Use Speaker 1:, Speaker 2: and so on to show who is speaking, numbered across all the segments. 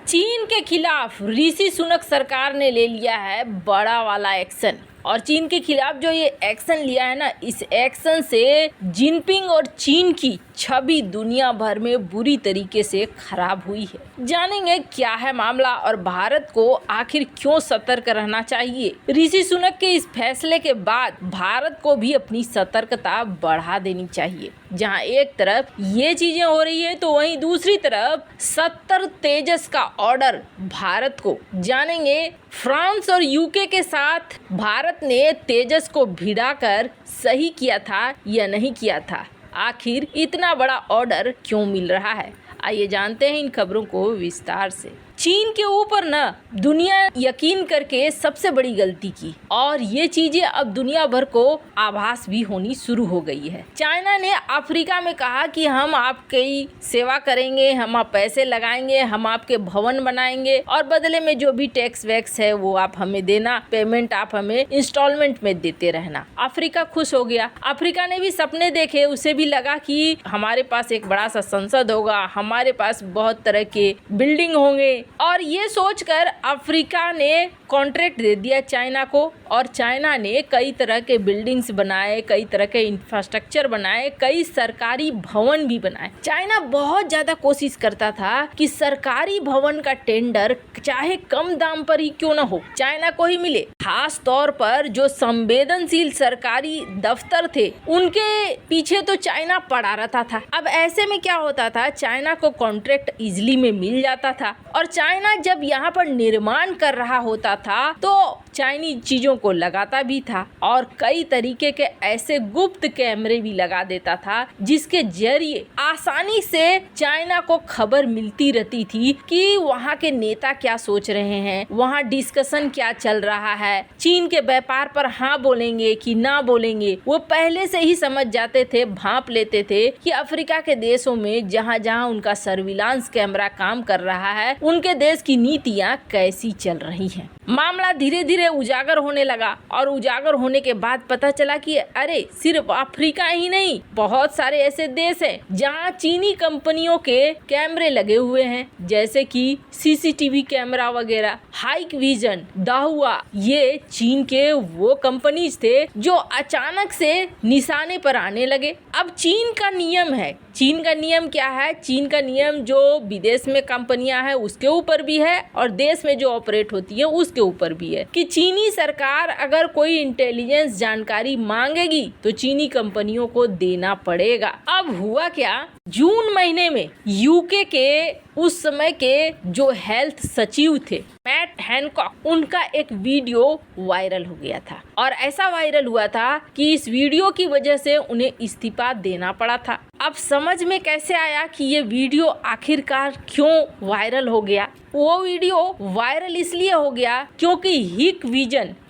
Speaker 1: चीन के खिलाफ ऋषि सुनक सरकार ने ले लिया है बड़ा वाला एक्शन। और चीन के खिलाफ जो ये एक्शन लिया है ना, इस एक्शन से जिनपिंग और चीन की छवि दुनिया भर में बुरी तरीके से खराब हुई है। जानेंगे क्या है मामला और भारत को आखिर क्यों सतर्क रहना चाहिए। ऋषि सुनक के इस फैसले के बाद भारत को भी अपनी सतर्कता बढ़ा देनी चाहिए। जहां एक तरफ ये चीजें हो रही है तो वहीं दूसरी तरफ 70 तेजस का ऑर्डर भारत को। जानेंगे फ्रांस और यूके के साथ भारत ने तेजस को भिड़ाकर सही किया था या नहीं किया था। आखिर इतना बड़ा ऑर्डर क्यों मिल रहा है, आइए जानते हैं इन खबरों को विस्तार से। चीन के ऊपर ना दुनिया यकीन करके सबसे बड़ी गलती की और ये चीजें अब दुनिया भर को आभास भी होनी शुरू हो गई है। चाइना ने अफ्रीका में कहा कि हम आपकी सेवा करेंगे, हम आप पैसे लगाएंगे, हम आपके भवन बनाएंगे और बदले में जो भी टैक्स वैक्स है वो आप हमें देना, पेमेंट आप हमें इंस्टॉलमेंट में देते रहना। अफ्रीका खुश हो गया। अफ्रीका ने भी सपने देखे, उसे भी लगा कि हमारे पास एक बड़ा सा संसद होगा, हमारे पास बहुत तरह के बिल्डिंग होंगे और ये सोचकर अफ्रीका ने कॉन्ट्रैक्ट दे दिया चाइना को और चाइना ने कई तरह के बिल्डिंग्स बनाए, कई तरह के इंफ्रास्ट्रक्चर बनाए, कई सरकारी भवन भी बनाए। चाइना बहुत ज्यादा कोशिश करता था कि सरकारी भवन का टेंडर चाहे कम दाम पर ही क्यों न हो, चाइना को ही मिले। खास तौर पर जो संवेदनशील सरकारी दफ्तर थे उनके पीछे तो चाइना पड़ा रहता था। अब ऐसे में क्या होता था, चाइना को कॉन्ट्रैक्ट इजिली में मिल जाता था और चाइना जब यहाँ पर निर्माण कर रहा होता था तो चाइनीज चीजों को लगाता भी था और कई तरीके के ऐसे गुप्त कैमरे भी लगा देता था जिसके जरिए आसानी से चाइना को खबर मिलती रहती थी कि वहाँ के नेता क्या सोच रहे हैं, वहाँ डिस्कशन क्या चल रहा है, चीन के व्यापार पर हाँ बोलेंगे कि ना बोलेंगे। वो पहले से ही समझ जाते थे, भांप लेते थे कि अफ्रीका के देशों में जहाँ जहाँ उनका सर्विलांस कैमरा काम कर रहा है उनके देश की नीतियाँ कैसी चल रही हैं। मामला धीरे धीरे उजागर होने लगा और उजागर होने के बाद पता चला कि अरे सिर्फ अफ्रीका ही नहीं, बहुत सारे ऐसे देश हैं जहां चीनी कंपनियों के कैमरे लगे हुए हैं, जैसे कि सीसीटीवी कैमरा वगैरह, हाइक विजन, दाहुआ। ये चीन के वो कंपनीज थे जो अचानक से निशाने पर आने लगे। अब चीन का नियम है, चीन का नियम क्या है, चीन का नियम जो विदेश में कंपनियां हैं उसके ऊपर भी है और देश में जो ऑपरेट होती है उसके ऊपर भी है कि चीनी सरकार अगर कोई इंटेलिजेंस जानकारी मांगेगी तो चीनी कंपनियों को देना पड़ेगा। अब हुआ क्या, जून महीने में यूके के उस समय के जो हेल्थ सचिव थे मैट हैनकॉक, उनका एक वीडियो वायरल हो गया था और ऐसा वायरल हुआ था कि इस वीडियो की वजह से उन्हें इस्तीफा देना पड़ा था। अब समझ में कैसे आया कि ये वीडियो आखिरकार क्यों वायरल हो गया। वो वीडियो वायरल इसलिए हो गया क्योंकि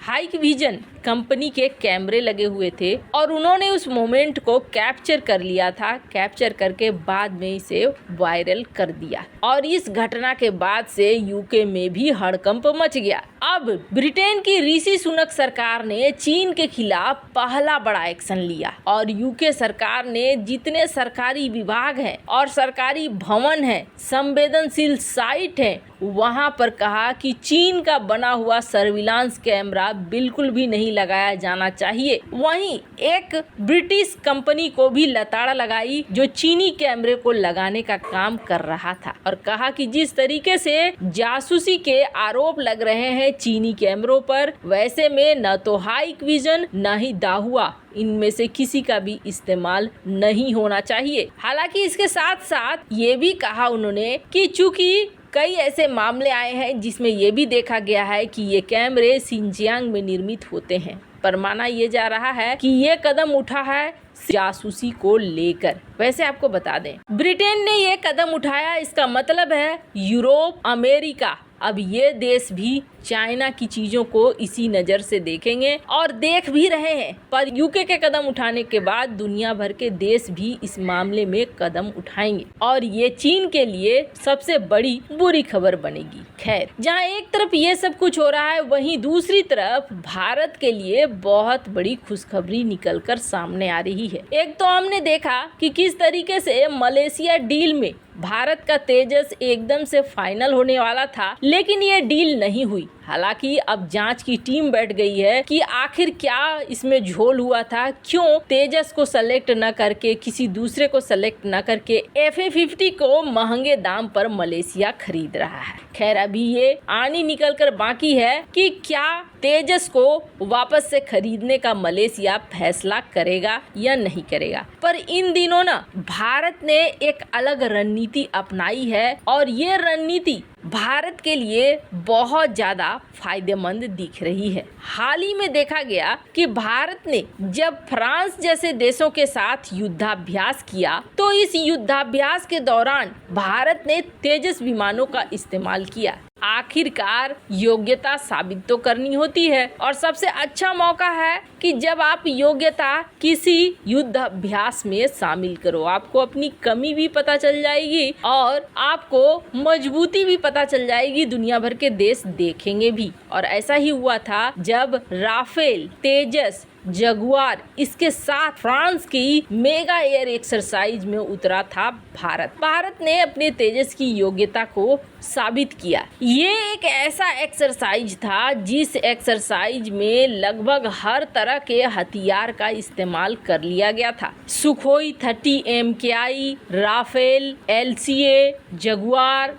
Speaker 1: हाइक विजन कंपनी के कैमरे लगे हुए थे और उन्होंने उस मोमेंट को कैप्चर कर लिया था। कैप्चर करके बाद में इसे वायरल कर दिया और इस घटना के बाद से यूके में भी हड़कंप मच गया। अब ब्रिटेन की ऋषि सुनक सरकार ने चीन के खिलाफ पहला बड़ा एक्शन लिया और यूके सरकार ने जितने सरकारी विभाग हैं और सरकारी भवन हैं, संवेदनशील साइट हैं, वहां पर कहा कि चीन का बना हुआ सर्विलांस कैमरा बिल्कुल भी नहीं लगाया जाना चाहिए। वहीं एक ब्रिटिश कंपनी को भी लताड़ा लगाई जो चीनी कैमरे को लगाने का काम कर रहा था और कहा कि जिस तरीके से जासूसी के आरोप लग रहे हैं चीनी कैमरों पर, वैसे में न तो हाइक विजन न ही दाहुआ, इनमें से किसी का भी इस्तेमाल नहीं होना चाहिए। हालांकि इसके साथ साथ ये भी कहा उन्होंने कि चूंकि कई ऐसे मामले आए हैं जिसमें ये भी देखा गया है कि ये कैमरे सिंजियांग में निर्मित होते हैं, पर माना ये जा रहा है कि ये कदम उठा है जासूसी को लेकर। वैसे आपको बता दें, ब्रिटेन ने ये कदम उठाया, इसका मतलब है यूरोप, अमेरिका, अब ये देश भी चाइना की चीजों को इसी नजर से देखेंगे और देख भी रहे हैं। पर यूके के कदम उठाने के बाद दुनिया भर के देश भी इस मामले में कदम उठाएंगे और ये चीन के लिए सबसे बड़ी बुरी खबर बनेगी। खैर, जहां एक तरफ ये सब कुछ हो रहा है, वहीं दूसरी तरफ भारत के लिए बहुत बड़ी खुशखबरी निकलकर सामने आ रही है। एक तो हमने देखा कि किस तरीके से मलेशिया डील में भारत का तेजस एकदम से फाइनल होने वाला था, लेकिन ये डील नहीं हुई। हालांकि अब जांच की टीम बैठ गई है कि आखिर क्या इसमें झोल हुआ था, क्यों तेजस को सेलेक्ट न करके किसी दूसरे को सेलेक्ट न करके FA-50 को महंगे दाम पर मलेशिया खरीद रहा है। खैर, अभी ये आनी निकल कर बाकी है कि क्या तेजस को वापस से खरीदने का मलेशिया फैसला करेगा या नहीं करेगा। पर इन दिनों ना भारत ने एक अलग रणनीति अपनाई है और ये रणनीति भारत के लिए बहुत ज्यादा फायदेमंद दिख रही है। हाल ही में देखा गया कि भारत ने जब फ्रांस जैसे देशों के साथ युद्धाभ्यास किया, तो इस युद्धाभ्यास के दौरान भारत ने तेजस विमानों का इस्तेमाल किया। आखिरकार योग्यता साबित तो करनी होती है और सबसे अच्छा मौका है कि जब आप योग्यता किसी युद्ध अभ्यास में शामिल करो, आपको अपनी कमी भी पता चल जाएगी और आपको मजबूती भी पता चल जाएगी, दुनिया भर के देश देखेंगे भी। और ऐसा ही हुआ था जब राफेल, तेजस, जगुआर इसके साथ फ्रांस की मेगा एयर एक्सरसाइज में उतरा था भारत ने अपने तेजस की योग्यता को साबित किया। ये एक ऐसा एक्सरसाइज था जिस एक्सरसाइज में लगभग हर तरह के हथियार का इस्तेमाल कर लिया गया था। Sukhoi 30 MKI, Rafale, LCA, Jaguar,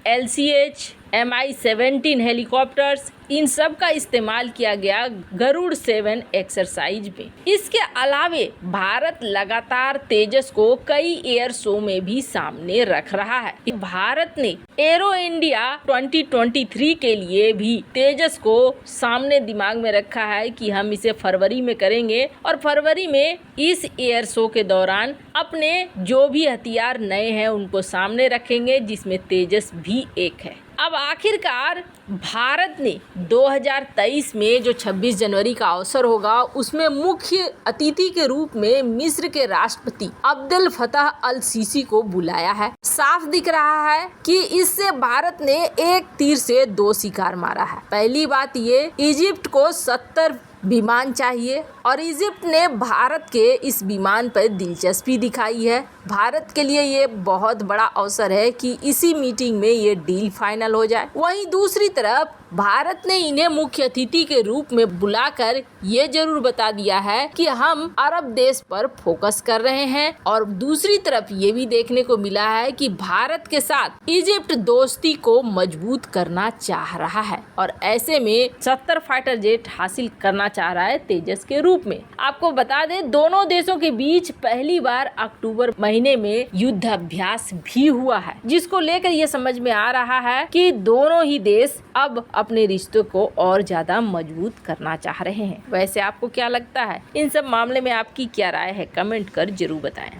Speaker 1: LCH, Mi-17 helicopters, इन सब का इस्तेमाल किया गया गरुड़ 7 एक्सरसाइज में। इसके अलावे भारत लगातार तेजस को कई एयर शो में भी सामने रख रहा है। भारत ने एरो इंडिया 2023 के लिए भी तेजस को सामने दिमाग में रखा है कि हम इसे फरवरी में करेंगे और फरवरी में इस एयर शो के दौरान अपने जो भी हथियार नए हैं उनको सामने रखेंगे, जिसमें तेजस भी एक है। अब आखिरकार भारत ने 2023 में जो 26 जनवरी का अवसर होगा, उसमें मुख्य अतिथि के रूप में मिस्र के राष्ट्रपति अब्देल फतह अल सीसी को बुलाया है। साफ दिख रहा है कि इससे भारत ने एक तीर से दो शिकार मारा है। पहली बात ये, इजिप्ट को 70 विमान चाहिए और इजिप्ट ने भारत के इस विमान पर दिलचस्पी दिखाई है। भारत के लिए ये बहुत बड़ा अवसर है कि इसी मीटिंग में ये डील फाइनल हो जाए। वहीं दूसरी तरफ भारत ने इन्हें मुख्य अतिथि के रूप में बुलाकर ये जरूर बता दिया है कि हम अरब देश पर फोकस कर रहे हैं और दूसरी तरफ ये भी देखने को मिला है कि भारत के साथ इजिप्ट दोस्ती को मजबूत करना चाह रहा है और ऐसे में 70 फाइटर जेट हासिल करना चाह रहा है तेजस के रूप में। आपको बता दें, दोनों देशों के बीच पहली बार अक्टूबर महीने में युद्ध अभ्यास भी हुआ है, जिसको लेकर ये समझ में आ रहा है कि दोनों ही देश अब अपने रिश्तों को और ज्यादा मजबूत करना चाह रहे हैं। वैसे आपको क्या लगता है, इन सब मामले में आपकी क्या राय है, कमेंट कर जरूर बताएं।